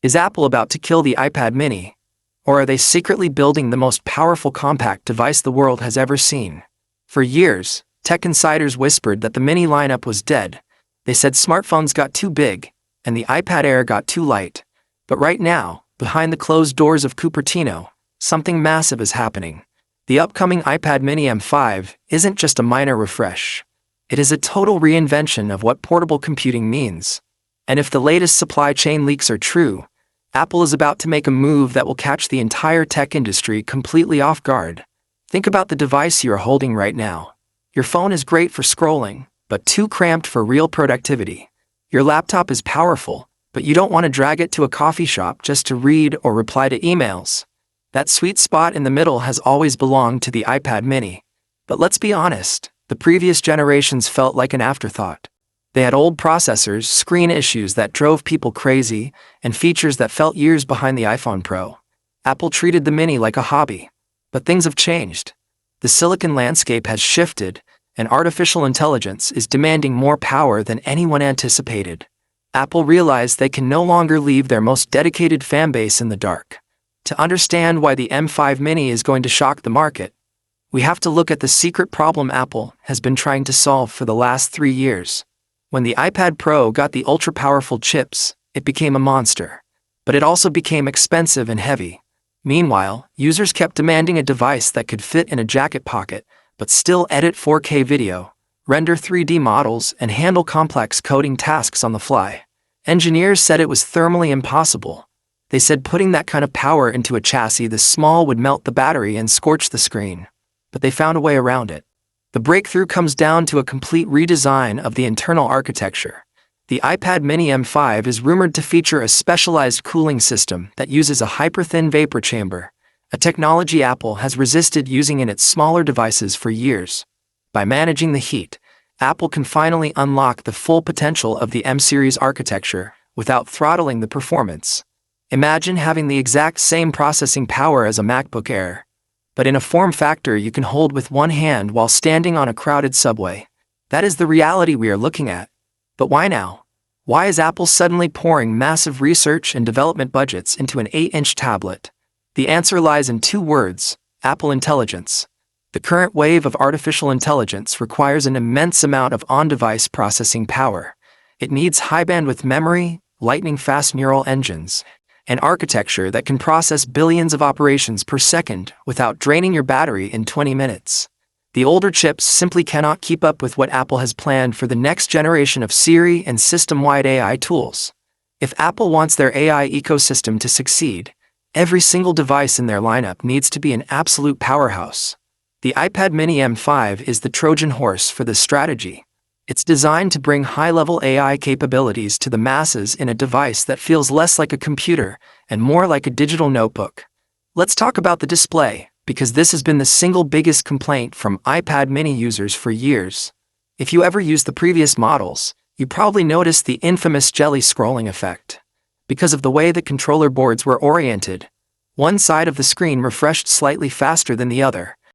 Is Apple about to kill the iPad mini? Or are they secretly building the most powerful compact device the world has ever seen? For years, tech insiders whispered that the mini lineup was dead. They said smartphones got too big, and the iPad Air got too light. But right now, behind the closed doors of Cupertino, something massive is happening. The upcoming iPad mini M5 isn't just a minor refresh. It is a total reinvention of what portable computing means. And if the latest supply chain leaks are true, Apple is about to make a move that will catch the entire tech industry completely off guard. Think about the device you are holding right now. Your phone is great for scrolling, but too cramped for real productivity. Your laptop is powerful, but you don't want to drag it to a coffee shop just to read or reply to emails. That sweet spot in the middle has always belonged to the iPad mini. But let's be honest, the previous generations felt like an afterthought. They had old processors, screen issues that drove people crazy, and features that felt years behind the iPhone Pro. Apple treated the mini like a hobby. But things have changed. The silicon landscape has shifted, and artificial intelligence is demanding more power than anyone anticipated. Apple realized they can no longer leave their most dedicated fanbase in the dark. To understand why the M5 mini is going to shock the market, we have to look at the secret problem Apple has been trying to solve for the last 3 years. When the iPad Pro got the ultra-powerful chips, it became a monster. But it also became expensive and heavy. Meanwhile, users kept demanding a device that could fit in a jacket pocket, but still edit 4K video, render 3D models, and handle complex coding tasks on the fly. Engineers said it was thermally impossible. They said putting that kind of power into a chassis this small would melt the battery and scorch the screen. But they found a way around it. The breakthrough comes down to a complete redesign of the internal architecture. The iPad mini M5 is rumored to feature a specialized cooling system that uses a hyper-thin vapor chamber, a technology Apple has resisted using in its smaller devices for years. By managing the heat, Apple can finally unlock the full potential of the M-series architecture without throttling the performance. Imagine having the exact same processing power as a MacBook Air, but in a form factor you can hold with one hand while standing on a crowded subway. That is the reality we are looking at. But why now? Why is Apple suddenly pouring massive research and development budgets into an 8-inch tablet? The answer lies in 2 words: Apple Intelligence. The current wave of artificial intelligence requires an immense amount of on-device processing power. It needs high-bandwidth memory, lightning-fast neural engines, and architecture that can process billions of operations per second without draining your battery in 20 minutes. The older chips simply cannot keep up with what Apple has planned for the next generation of Siri and system-wide AI tools. If Apple wants their AI ecosystem to succeed, every single device in their lineup needs to be an absolute powerhouse. The iPad mini M5 is the Trojan horse for this strategy. It's designed to bring high-level AI capabilities to the masses in a device that feels less like a computer and more like a digital notebook. Let's talk about the display, because this has been the single biggest complaint from iPad mini users for years. If you ever used the previous models, you probably noticed the infamous jelly scrolling effect. Because of the way the controller boards were oriented, one side of the screen refreshed slightly faster than the other.